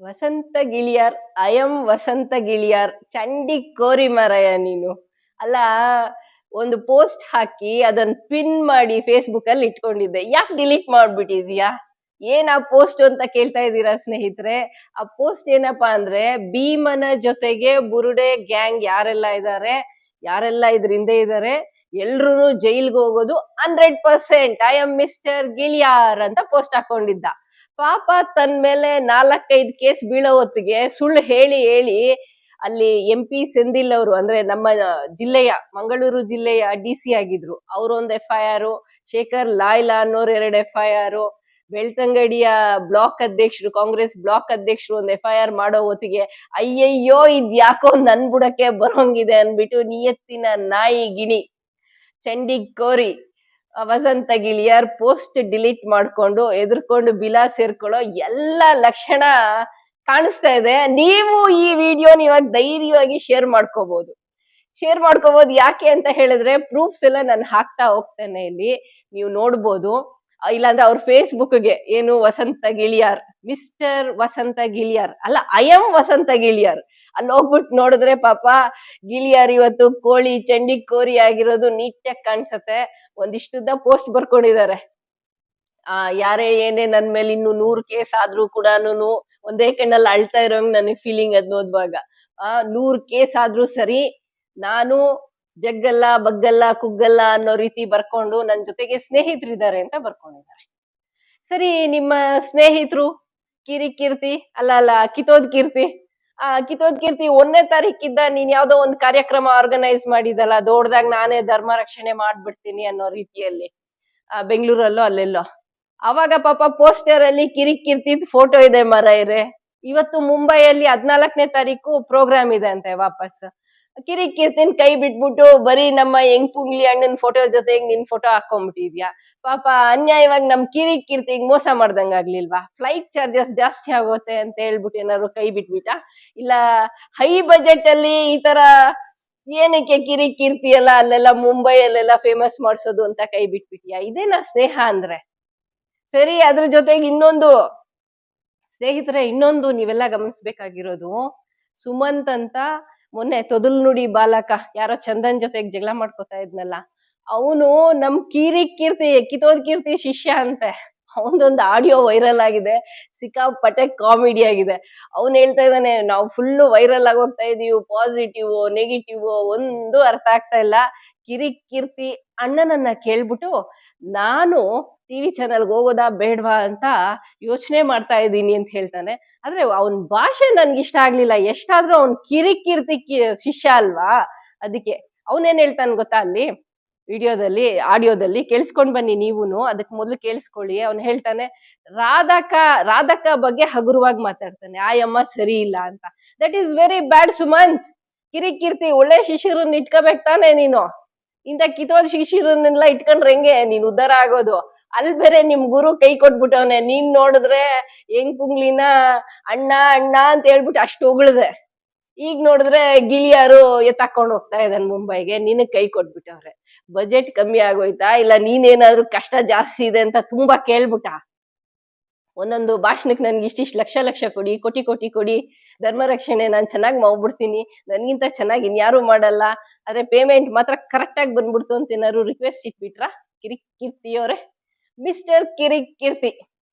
Vasantha Giliyar I M ವಸಂತ ಗಿಳಿಯಾರ್ ಚಂಡಿ ಕೋರಿ ಮಾರಾಯ ನೀನು. ಅಲ್ಲ, ಒಂದು ಪೋಸ್ಟ್ ಹಾಕಿ ಅದನ್ನ ಪಿನ್ ಮಾಡಿ ಫೇಸ್ಬುಕ್ ಅಲ್ಲಿ ಇಟ್ಕೊಂಡಿದ್ದೆ, ಯಾಕೆ ಡಿಲೀಟ್ ಮಾಡ್ಬಿಟ್ಟಿದ್ಯಾ? ಏನ್ ಆ ಪೋಸ್ಟ್ ಅಂತ ಕೇಳ್ತಾ ಇದ್ದೀರಾ ಸ್ನೇಹಿತರೆ. ಆ ಪೋಸ್ಟ್ ಏನಪ್ಪಾ ಅಂದ್ರೆ, ಭೀಮನ ಜೊತೆಗೆ ಬುರುಡೆ ಗ್ಯಾಂಗ್ ಯಾರೆಲ್ಲ ಇದ್ರ ಹಿಂದೆ ಇದಾರೆ, ಎಲ್ರು ಜೈಲ್ಗೆ ಹೋಗೋದು 100%. ಐ ಎಂ ಮಿಸ್ಟರ್ ಗಿಳಿಯಾರ್ ಅಂತ ಪೋಸ್ಟ್ ಹಾಕೊಂಡಿದ್ದ. ಪಾಪ ತನ್ ಮೇಲೆ 4-5 ಕೇಸ್ ಬೀಳೋ ಹೊತ್ತಿಗೆ ಸುಳ್ಳು ಹೇಳಿ ಹೇಳಿ ಅಲ್ಲಿ MP ಸೆಂದಿಲ್ ಅವರು, ಅಂದ್ರೆ ನಮ್ಮ ಜಿಲ್ಲೆಯ ಮಂಗಳೂರು ಜಿಲ್ಲೆಯ DC ಆಗಿದ್ರು, ಅವ್ರೊಂದ್ FIR, ಶೇಖರ್ ಲಾಯ್ಲಾ ಅನ್ನೋರ್ 2 FIR, ಬೆಳ್ತಂಗಡಿಯ ಬ್ಲಾಕ್ ಅಧ್ಯಕ್ಷರು, ಕಾಂಗ್ರೆಸ್ ಬ್ಲಾಕ್ ಅಧ್ಯಕ್ಷರು ಒಂದ್ FIR ಮಾಡೋ ಹೊತ್ತಿಗೆ ಅಯ್ಯಯ್ಯೋ ಇದ್ ಯಾಕೋ ನನ್ ಬುಡಕ್ಕೆ ಬರೋಂಗಿದೆ ಅನ್ಬಿಟ್ಟು ನಿಯತ್ತಿನ ನಾಯಿ ಗಿಣಿ ಚಂಡಿ ಕೋರಿ ವಸಂತ ಗಿಳಿಯಾರ್ ಪೋಸ್ಟ್ ಡಿಲೀಟ್ ಮಾಡ್ಕೊಂಡು ಎದುರ್ಕೊಂಡು ಬಿಲಾ ಸೇರ್ಕೊಳ್ಳೋ ಎಲ್ಲ ಲಕ್ಷಣ ಕಾಣಿಸ್ತಾ ಇದೆ. ನೀವು ಈ ವಿಡಿಯೋನ ಇವಾಗ ಧೈರ್ಯವಾಗಿ ಶೇರ್ ಮಾಡ್ಕೋಬಹುದು. ಯಾಕೆ ಅಂತ ಹೇಳಿದ್ರೆ, ಪ್ರೂಫ್ಸ್ ಎಲ್ಲ ನಾನು ಹಾಕ್ತಾ ಹೋಗ್ತೇನೆ, ಇಲ್ಲಿ ನೀವು ನೋಡ್ಬೋದು. ಇಲ್ಲಾಂದ್ರೆ ಅವ್ರ ಫೇಸ್ಬುಕ್ಗೆ ಏನು ವಸಂತ ಗಿಳಿಯಾರ್, ಮಿಸ್ಟರ್ ವಸಂತ ಗಿಳಿಯಾರ್ ಅಲ್ಲ, ಐ ಎಂ ವಸಂತ ಗಿಳಿಯಾರ್, ಅಲ್ಲಿ ಹೋಗ್ಬಿಟ್ಟು ನೋಡಿದ್ರೆ ಪಾಪ ಗಿಳಿಯಾರ್ ಇವತ್ತು ಕೋಳಿ ಚಂಡಿ ಕೋರಿ ಆಗಿರೋದು ನೀಟಾಗಿ ಕಾಣಿಸತ್ತೆ. ಒಂದಿಷ್ಟುದ್ದ ಪೋಸ್ಟ್ ಬರ್ಕೊಂಡಿದ್ದಾರೆ. ಯಾರೇ ಏನೇ ನನ್ ಮೇಲೆ ಇನ್ನು 100 ಕೇಸ್ ಆದ್ರೂ ಕೂಡ ಒಂದೇ ಕಣ್ಣಲ್ಲಿ ಅಳ್ತಾ ಇರೋಂಗ್ ನನಗೆ ಫೀಲಿಂಗ್ ಅದ್ ನೋಡುವಾಗ. 100 ಕೇಸ್ ಆದ್ರೂ ಸರಿ, ನಾನು ಜಗ್ಗಲ್ಲ ಬಗ್ಗಲ್ಲ ಕುಗ್ಗಲ್ಲ ಅನ್ನೋ ರೀತಿ ಬರ್ಕೊಂಡು ನನ್ ಜೊತೆಗೆ ಸ್ನೇಹಿತರಿದ್ದಾರೆ ಅಂತ ಬರ್ಕೊಂಡಿದ್ದಾರೆ. ಸರಿ, ನಿಮ್ಮ ಸ್ನೇಹಿತರು ಕಿರಿಕೀರ್ತಿ ಅಲ್ಲ ಕಿತೋದ್ ಕೀರ್ತಿ, ಕಿತೋದ್ ಕೀರ್ತಿ 1ನೇ ತಾರೀಕಿದ್ದ ನೀನ್ ಯಾವ್ದೋ ಒಂದ್ ಕಾರ್ಯಕ್ರಮ ಆರ್ಗನೈಸ್ ಮಾಡಿದಲ್ಲ, ದೊಡ್ಡದಾಗ ನಾನೇ ಧರ್ಮ ರಕ್ಷಣೆ ಮಾಡ್ಬಿಡ್ತೀನಿ ಅನ್ನೋ ರೀತಿಯಲ್ಲಿ, ಬೆಂಗಳೂರಲ್ಲೋ ಅಲ್ಲೆಲ್ಲೋ. ಅವಾಗ ಪಾಪ ಪೋಸ್ಟರ್ ಅಲ್ಲಿ ಕಿರಿಕೀರ್ತಿದ್ ಫೋಟೋ ಇದೆ ಮಾರಾಯ್ರೆ. ಇವತ್ತು ಮುಂಬೈಯಲ್ಲಿ 14ನೇ ತಾರೀಕು ಪ್ರೋಗ್ರಾಮ್ ಇದೆ ಅಂತೆ ವಾಪಸ್. ಕಿರಿಕೀರ್ತಿನ್ ಕೈ ಬಿಟ್ಬಿಟ್ಟು ಬರೀ ನಮ್ಮ ಪುಂಗ್ಲಿ ಅಣ್ಣನ್ ಫೋಟೋ ಜೊತೆ ನಿನ್ ಫೋಟೋ ಹಾಕೊಂಡ್ಬಿಟ್ಟಿದ್ಯಾ. ಪಾಪ ಅನ್ಯಾಯವಾಗಿ ನಮ್ ಕಿರಿಕೀರ್ತಿಗ್ ಮೋಸ ಮಾಡ್ದಂಗ ಆಗ್ಲಿಲ್ವಾ? ಫ್ಲೈಟ್ ಚಾರ್ಜಸ್ ಜಾಸ್ತಿ ಆಗೋತೆ ಅಂತ ಹೇಳ್ಬಿಟ್ಟು ಏನಾದ್ರು ಕೈ ಬಿಟ್ಬಿಟ್ಟ? ಇಲ್ಲ ಹೈ ಬಜೆಟ್ ಅಲ್ಲಿ ಈ ತರ ಏನಕ್ಕೆ ಕಿರಿಕೀರ್ತಿ ಎಲ್ಲ ಅಲ್ಲೆಲ್ಲ ಮುಂಬೈಯಲ್ಲೆಲ್ಲ ಫೇಮಸ್ ಮಾಡ್ಸೋದು ಅಂತ ಕೈ ಬಿಟ್ಬಿಟ್ಯಾ? ಇದೇನಾ ಸ್ನೇಹ ಅಂದ್ರೆ? ಸರಿ, ಅದ್ರ ಜೊತೆಗೆ ಇನ್ನೊಂದು ಸ್ನೇಹಿತರೆ, ನೀವೆಲ್ಲ ಗಮನಿಸ್ಬೇಕಾಗಿರೋದು, ಸುಮಂತ್ ಅಂತ ಮೊನ್ನೆ ತೊದಲ್ ನುಡಿ ಬಾಲಕ ಯಾರೋ ಚಂದನ್ ಜೊತೆಗೆ ಜಗಳ ಮಾಡ್ಕೋತಾ ಇದ್ನಲ್ಲ, ಅವನು ನಮ್ ಕಿತೋದ್ ಕೀರ್ತಿ ಶಿಷ್ಯ ಅಂತೆ. ಅವನದೊಂದು ಆಡಿಯೋ ವೈರಲ್ ಆಗಿದೆ, ಸಿಕ್ಕಾಪಟ್ಟೆ ಕಾಮಿಡಿ ಆಗಿದೆ. ಅವನ್ ಹೇಳ್ತಾ ಇದ್ದಾನೆ, ನಾವು ಫುಲ್ ವೈರಲ್ ಆಗಿ ಹೋಗ್ತಾ ಇದೀವಿ, ಪಾಸಿಟಿವ್ ನೆಗೆಟಿವ್ ಒಂದು ಅರ್ಥ ಆಗ್ತಾ ಇಲ್ಲ. ಕಿರಿಕೀರ್ತಿ ಅಣ್ಣನನ್ನ ಕೇಳ್ಬಿಟ್ಟು ನಾನು TV ಚಾನಲ್ಗೆ ಹೋಗೋದಾ ಬೇಡ್ವಾ ಅಂತ ಯೋಚನೆ ಮಾಡ್ತಾ ಇದ್ದೀನಿ ಅಂತ ಹೇಳ್ತಾನೆ. ಆದ್ರೆ ಅವನ್ ಭಾಷೆ ನನ್ಗೆ ಇಷ್ಟ ಆಗ್ಲಿಲ್ಲ. ಎಷ್ಟಾದ್ರೂ ಅವ್ನ್ ಕಿರಿಕೀರ್ತಿ ಶಿಷ್ಯ ಅಲ್ವಾ, ಅದಕ್ಕೆ ಅವನೇನ್ ಹೇಳ್ತಾನೆ ಗೊತ್ತಾ, ಅಲ್ಲಿ ಆಡಿಯೋದಲ್ಲಿ ಕೇಳಿಸ್ಕೊಂಡ್ ಬನ್ನಿ ನೀವುನು, ಅದಕ್ ಮೊದ್ಲು ಕೇಳಿಸ್ಕೊಳ್ಳಿ. ಅವ್ನು ಹೇಳ್ತಾನೆ, ರಾಧಕ ಬಗ್ಗೆ ಹಗುರವಾಗಿ ಮಾತಾಡ್ತಾನೆ, ಆಯಮ್ಮ ಸರಿ ಇಲ್ಲ ಅಂತ. That is very bad Sumanth. Kirik Keerthi ಒಳ್ಳೆ ಶಿಷ್ಯರನ್ನ ಇಟ್ಕೋಬೇಕು ತಾನೆ ನೀನು. ಇಂಥ ಕಿತೋದ್ ಶಿಷ್ಯರನ್ನೆಲ್ಲ ಇಟ್ಕೊಂಡ್ರೆ ಹೆಂಗೆ ನೀನ್ ಉದ್ಧಾರ ಆಗೋದು? ಅಲ್ಲಿ ಬೇರೆ ನಿಮ್ ಗುರು ಕೈ ಕೊಟ್ಬಿಟ್ಟವನೆ. ನೀನ್ ನೋಡಿದ್ರೆ ಪುಂಗ್ಲಿನ ಅಣ್ಣ ಅಣ್ಣ ಅಂತ ಹೇಳ್ಬಿಟ್ಟು ಅಷ್ಟು ಹೊಗಳ್ದೆ. ಈಗ ನೋಡಿದ್ರೆ ಗಿಳಿಯಾರು ಎತ್ತಾಕೊಂಡು ಹೋಗ್ತಾ ಇದ್ದಾನೆ ಮುಂಬೈಗೆ, ನಿನಗ್ ಕೈ ಕೊಟ್ಬಿಟ್ಟವ್ರೆ. ಬಜೆಟ್ ಕಮ್ಮಿ ಆಗೋಯ್ತಾ, ಇಲ್ಲ ನೀನೇನಾದ್ರೂ ಕಷ್ಟ ಜಾಸ್ತಿ ಇದೆ ಅಂತ ತುಂಬಾ ಕೇಳ್ಬಿಟ್ಟ? ಒಂದೊಂದು ಭಾಷಣಕ್ಕೆ ನನ್ಗೆ ಇಷ್ಟಿಷ್ಟು ಲಕ್ಷ ಕೊಡಿ, ಕೋಟಿ ಕೊಡಿ, ಧರ್ಮ ರಕ್ಷಣೆ ನಾನ್ ಚೆನ್ನಾಗಿ ಮಾಡ್ಬಿಡ್ತೀನಿ, ನನ್ಗಿಂತ ಚೆನ್ನಾಗಿ ಇನ್ಯಾರು ಮಾಡಲ್ಲ, ಆದ್ರೆ ಪೇಮೆಂಟ್ ಮಾತ್ರ ಕರೆಕ್ಟ್ ಆಗಿ ಬಂದ್ಬಿಡ್ತು ಅಂತ ಏನಾದ್ರು ರಿಕ್ವೆಸ್ಟ್ ಇಟ್ಬಿಟ್ರ ಕಿರಿಕೀರ್ತಿಯವರೇ? ಮಿಸ್ಟರ್ ಕಿರಿಕೀರ್ತಿ,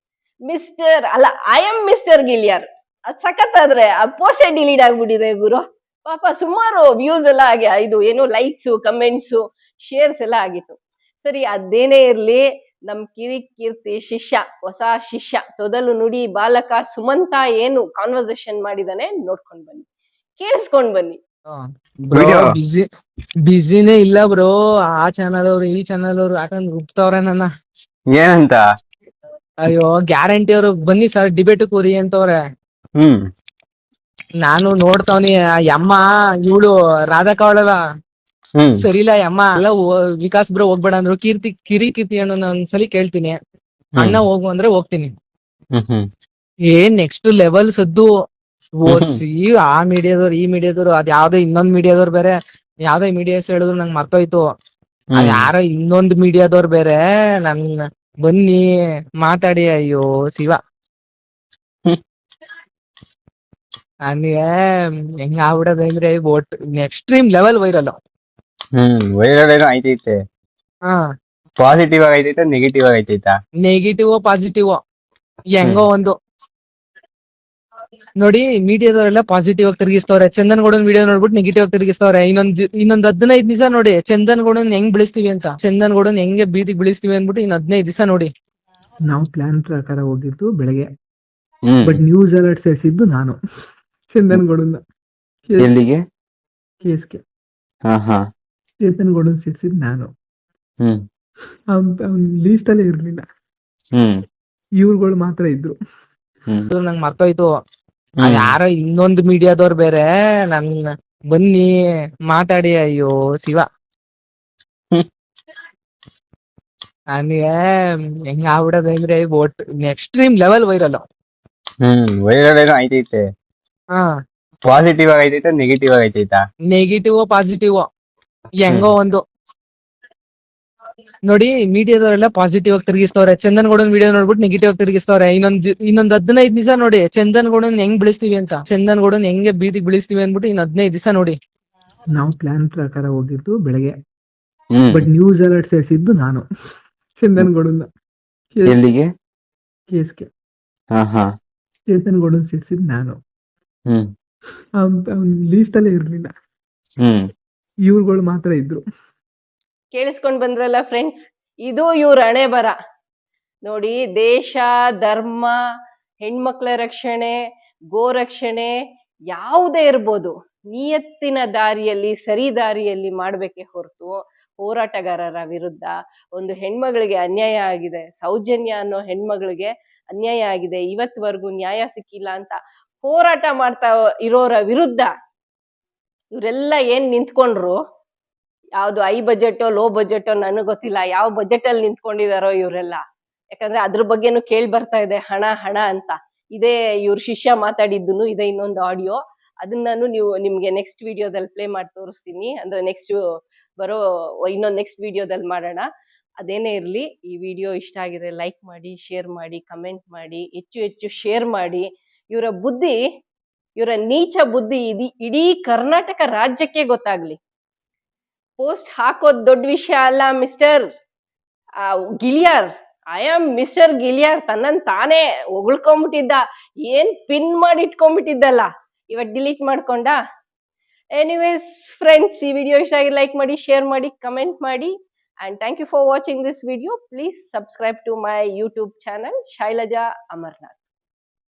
ಮಿಸ್ಟರ್ ಅಲ್ಲ, ಐ ಎಂ ಮಿಸ್ಟರ್ ಗಿಳಿಯಾರ್ ಅದ್ ಸಖತ್ತಾದ್ರೆ ಆ ಪೋಸ್ಟೇ ಡಿಲೀಟ್ ಆಗ್ಬಿಟ್ಟಿದೆ ಗುರು. ಪಾಪ ಸುಮಾರು ವ್ಯೂಸ್ ಎಲ್ಲ ಆಗಿ, ಇದು ಏನು ಲೈಕ್ಸ್ ಕಮೆಂಟ್ಸ್ ಶೇರ್ಸ್ ಎಲ್ಲ ಆಗಿತ್ತು. ಸರಿ, ಅದೇನೇ ಇರ್ಲಿ, ನಮ್ ಕಿರಿಕೀರ್ತಿ ಹೊಸ ಶಿಷ್ಯ ತೊದಲು ನುಡಿ ಬಾಲಕ ಸುಮಂತ ಏನು ಕಾನ್ವರ್ಸೇಷನ್ ಮಾಡಿದಾನೆ ನೋಡ್ಕೊಂಡ್ ಬನ್ನಿ, ಕೇಳಿಸ್ಕೊಂಡ್ ಬನ್ನಿ. ಬಿಸಿನೇ ಇಲ್ಲ ಬ್ರೋ. ಆ ಚಾನಲ್ ಅವ್ರು ಈ ಚಾನಲ್ ಅವ್ರು ಹಾಕೊಂಡ್ ರುಬ್ತವ್ರೆ ನನ್ನ. ಏನಂತ? ಅಯ್ಯೋ, ಗ್ಯಾರಂಟಿ ಅವ್ರು ಬನ್ನಿ ಸರ್ ಡಿಬೇಟ್ ಕೂರಿ ಅಂತವ್ರೆ. ನಾನು ನೋಡ್ತಾವ್ನಿ, ಯಮ್ಮ ಇವಳು ರಾಧಕ ಅವಳಲ್ಲ ಸರಿ ಇಲ್ಲ, ಯಮ್ಮ ಎಲ್ಲ ವಿಕಾಸ್ ಬ್ರೋ ಹೋಗ್ಬೇಡ ಅಂದ್ರು. ಕಿರಿಕೀರ್ತಿ ಅನ್ನೋ ಒಂದ್ಸಲಿ ಕೇಳ್ತೀನಿ, ಅಣ್ಣ ಹೋಗು ಅಂದ್ರೆ ಹೋಗ್ತೀನಿ. ನೆಕ್ಸ್ಟ್ ಲೆವೆಲ್ ಸದ್ದು ಓಸಿ. ಆ ಮೀಡಿಯಾದವ್ರು ಈ ಮೀಡಿಯಾದವ್ರು, ಅದ್ ಯಾವ್ದೋ ಇನ್ನೊಂದ್ ಮೀಡಿಯಾದವ್ರು ಬೇರೆ, ಯಾವ್ದೋ ಮೀಡಿಯಾಸ್ ಹೇಳಿದ್ರು ನಂಗೆ ಮರ್ತೋಯ್ತು. ಯಾರೋ ಇನ್ನೊಂದ್ ಮೀಡಿಯಾದವ್ರು ಬೇರೆ ನನ್ ಬನ್ನಿ ಮಾತಾಡಿ. ಅಯ್ಯೋ ಶಿವ, ನನಗೆ ಹೆಂಗ್ ಆಗ್ಬಿಡೋದು ಅಂದ್ರೆ ಒಟ್ ಎಕ್ಸ್ಟ್ರೀಮ್ ಲೆವೆಲ್ ವೈರಲ್. ವೈರಲ್ ಏನೋ ಆಯ್ತೈತೆ. ಹಾ, ಪಾಸಿಟಿವ್ ಆಗಿ ಐತೈತೆ, ನೆಗೆಟಿವ್ ಆಗಿ ಐತೈತಾ? ನೆಗೆಟಿವ್ ಪಾಸಿಟಿವ್ ಹೆಂಗೋ ಒಂದು. ನೋಡಿ, ಮೀಡಿಯಾದವರೆಲ್ಲ ಪಾಸಿಟಿವ್ ಆಗಿ ತಿರುಗಿಸ್ತವ್ರೆ. ಚಂದನ್ ಗೌಡನ್ ವಿಡಿಯೋ ನೋಡ್ಬಿಟ್ಟು ನೆಗೆಟಿವ್ ಆಗಿ ತಿರುಗಿಸ್ತವ್ರೆ. ಇನ್ನೊಂದ್ 15 ದಿವಸ ನೋಡಿ ಚಂದನ್ ಗೌಡನ್ ಹೆಂಗ್ ಬೆಳೆಸ್ತೀವಿ ಅಂತ, ಚಂದನ್ ಗೌಡನ್ ಹೆಂಗೆ ಬೀದಿಗೆ ಬೆಳೆಸ್ತೀವಿ ಅಂದ್ಬಿಟ್ಟು ಇನ್ 15 ದಿವಸ ನೋಡಿ. ನಾವು ಪ್ಲಾನ್ ಪ್ರಕಾರ ಹೋಗಿದ್ದು ಬೆಳಗ್ಗೆ, ಹ್ಮ್ ಬಟ್ ನ್ಯೂಸ್ ಅಲರ್ಟ್ ಸೇರಿಸಿದ್ದು ನಾನು, ಚಂದನ್ ಗೌಡನ್ನ. ಎಲ್ಲಿಗೆ? ಕೇಸ್ಗೆ ಹಾ ಹಾ ಚೇತನ್ ಗೌಡನ್ ಸೇರಿಸಿದ್ದು ನಾನು. ಹ್ಮ್ ಅವ್ನ್ ಲೀಸ್ಟ್ ಅಲ್ಲೇ ಇರ್ಲಿಲ್ಲ, ಹ್ಮ್ ಇವ್ರುಗಳು ಮಾತ್ರ ಇದ್ರು. ಹ್ಮ್ ಅದು ನಂಗ್ ಮರ್ತೋಯ್ತು. ಅದ್ ಯಾರೋ ಇನ್ನೊಂದು ಮೀಡಿಯಾದವ್ರು ಬೇರೆ ನನ್ ಬನ್ನಿ ಮಾತಾಡಿ, ಅಯ್ಯೋ ಶಿವ. ಹ್ಮ್. ನನಗೆ ಹೆಂಗ್ ಆಗ್ಬಿಡೋದು ಅಂದ್ರೆ ಒಟ್ ಎಕ್ಸ್ಟ್ರೀಮ್ ಲೆವೆಲ್ ವೈರಲ್. ವೈರಲ್ ಏನೋ ಆಯ್ತೈತೆ. ಹಾ, ಪಾಸಿಟಿವ್ ಆಗಿ ಐತೈತೆ, ನೆಗೆಟಿವ್ ಆಗಿ ಐತೈತಾ? ನೆಗೆಟಿವ್ ಪಾಸಿಟಿವ್ ಹೆಂಗೋ ಒಂದು. ನೋಡಿ, ಮೀಡಿಯಾದವರೆಲ್ಲ ಪಾಸಿಟಿವ್ ಆಗಿ ತಿರುಗಿಸ್ತವ್ರೆ. ಚಂದನ್ ಗೌಡನ್ ವಿಡಿಯೋ ನೋಡ್ಬಿಟ್ಟು ನೆಗೆಟಿವ್ ಆಗಿ ತಿರುಗಿಸ್ತವ್ರೆ. ಇನ್ನೊಂದ್ 15 ದಿವಸ ನೋಡಿ ಚಂದನ್ ಗೌಡನ್ ಹೆಂಗ್ ಬೆಳೆಸ್ತೀವಿ ಅಂತ, ಚಂದನ್ ಗೌಡನ್ ಹೆಂಗೆ ಬೀದಿಗೆ ಬೆಳೆಸ್ತೀವಿ ಅಂದ್ಬಿಟ್ಟು ಇನ್ 15 ದಿವಸ ನೋಡಿ. ನಾವು ಪ್ಲಾನ್ ಪ್ರಕಾರ ಹೋಗಿದ್ದು ಬೆಳಗ್ಗೆ, ಹ್ಮ್ ಬಟ್ ನ್ಯೂಸ್ ಅಲರ್ಟ್ ಸೇರಿಸಿದ್ದು ನಾನು, ಚಂದನ್ ಗೌಡನ್ನ. ಎಲ್ಲಿಗೆ? ಕೇಸ್ಗೆ ಹಾ ಹಾ ಚೇತನ್ ಗೌಡನ್ ಸೇರಿಸಿದ್ದು ನಾನು. ಹ್ಮ್ ಅವ್ನ್ ಲೀಸ್ಟ್ ಅಲ್ಲೇ ಇರ್ಲಿಲ್ಲ, ಹ್ಮ್ ಇವ್ರುಗಳು ಮಾತ್ರ ಇದ್ರು. ಕೇಳಿಸ್ಕೊಂಡ್ ಬಂದ್ರಲ್ಲ ಫ್ರೆಂಡ್ಸ್, ಇದು ಇವ್ರ ಹಣೆ ಬರ. ನೋಡಿ, ದೇಶ, ಧರ್ಮ, ಹೆಣ್ಮಕ್ಳ ರಕ್ಷಣೆ, ಗೋರಕ್ಷಣೆ ಯಾವುದೇ ಇರ್ಬೋದು, ನಿಯತ್ತಿನ ದಾರಿಯಲ್ಲಿ, ಸರಿ ದಾರಿಯಲ್ಲಿ ಮಾಡ್ಬೇಕೆ ಹೊರತು ಹೋರಾಟಗಾರರ ವಿರುದ್ಧ, ಒಂದು ಹೆಣ್ಮಗಳಿಗೆ ಅನ್ಯಾಯ ಆಗಿದೆ, ಸೌಜನ್ಯ ಅನ್ನೋ ಹೆಣ್ಮಗಳಿಗೆ ಅನ್ಯಾಯ ಆಗಿದೆ, ಇವತ್ವರೆಗೂ ನ್ಯಾಯ ಸಿಕ್ಕಿಲ್ಲ ಅಂತ ಹೋರಾಟ ಮಾಡ್ತಾ ಇರೋರ ವಿರುದ್ಧ ಇವರೆಲ್ಲ ಏನ್ ನಿಂತ್ಕೊಂಡ್ರು, ಯಾವ್ದು ಹೈ ಬಜೆಟ್ ಲೋ ಬಜೆಟ್ ನನಗ್ ಗೊತ್ತಿಲ್ಲ, ಯಾವ ಬಜೆಟ್ ಅಲ್ಲಿ ನಿಂತ್ಕೊಂಡಿದಾರೋ ಇವರೆಲ್ಲ. ಯಾಕಂದ್ರೆ ಅದ್ರ ಬಗ್ಗೆನು ಕೇಳಿ ಬರ್ತಾ ಇದೆ, ಹಣ ಹಣ ಅಂತ. ಇದೇ ಇವ್ರ ಶಿಷ್ಯ ಮಾತಾಡಿದ್ದು ಇದೆ, ಇನ್ನೊಂದು ಆಡಿಯೋ. ಅದನ್ನ ನಿಮ್ಗೆ ನೆಕ್ಸ್ಟ್ ವಿಡಿಯೋದಲ್ಲಿ ಪ್ಲೇ ಮಾಡಿ ತೋರಿಸ್ತೀನಿ. ಅಂದ್ರೆ ನೆಕ್ಸ್ಟ್ ಬರೋ ನೆಕ್ಸ್ಟ್ ವಿಡಿಯೋದಲ್ಲಿ ಮಾಡೋಣ. ಅದೇನೇ ಇರ್ಲಿ, ಈ ವಿಡಿಯೋ ಇಷ್ಟ ಆಗಿದೆ ಲೈಕ್ ಮಾಡಿ, ಶೇರ್ ಮಾಡಿ, ಕಮೆಂಟ್ ಮಾಡಿ, ಹೆಚ್ಚು ಹೆಚ್ಚು ಶೇರ್ ಮಾಡಿ. ಇವರ ನೀಚ ಬುದ್ಧಿ ಇಡೀ ಕರ್ನಾಟಕ ರಾಜ್ಯಕ್ಕೆ ಗೊತ್ತಾಗ್ಲಿ. ಪೋಸ್ಟ್ ಹಾಕೋದ್ ದೊಡ್ಡ ವಿಷಯ ಅಲ್ಲ ಮಿಸ್ಟರ್ ಗಿಲಿಯಾರ್. ಐ ಆಮ್ ಮಿಸ್ಟರ್ ಗಿಲಿಯಾರ್ ತನ್ನನ್ ತಾನೇ ಹೊಗಳ್ಕೊಂಡ್ಬಿಟ್ಟಿದ್ದ, ಏನ್ ಪಿನ್ ಮಾಡಿ ಇಟ್ಕೊಂಡ್ಬಿಟ್ಟಿದ್ದಲ್ಲ, ಇವತ್ತು ಡಿಲೀಟ್ ಮಾಡ್ಕೊಂಡ. ಎನಿವೇಸ್ ಫ್ರೆಂಡ್ಸ್, ಈ ವಿಡಿಯೋ ಇಷ್ಟ ಆಗಿ ಲೈಕ್ ಮಾಡಿ, ಶೇರ್ ಮಾಡಿ, ಕಮೆಂಟ್ ಮಾಡಿ. And thank you for watching this video. Please subscribe to my YouTube channel, Shailaja Amarnath.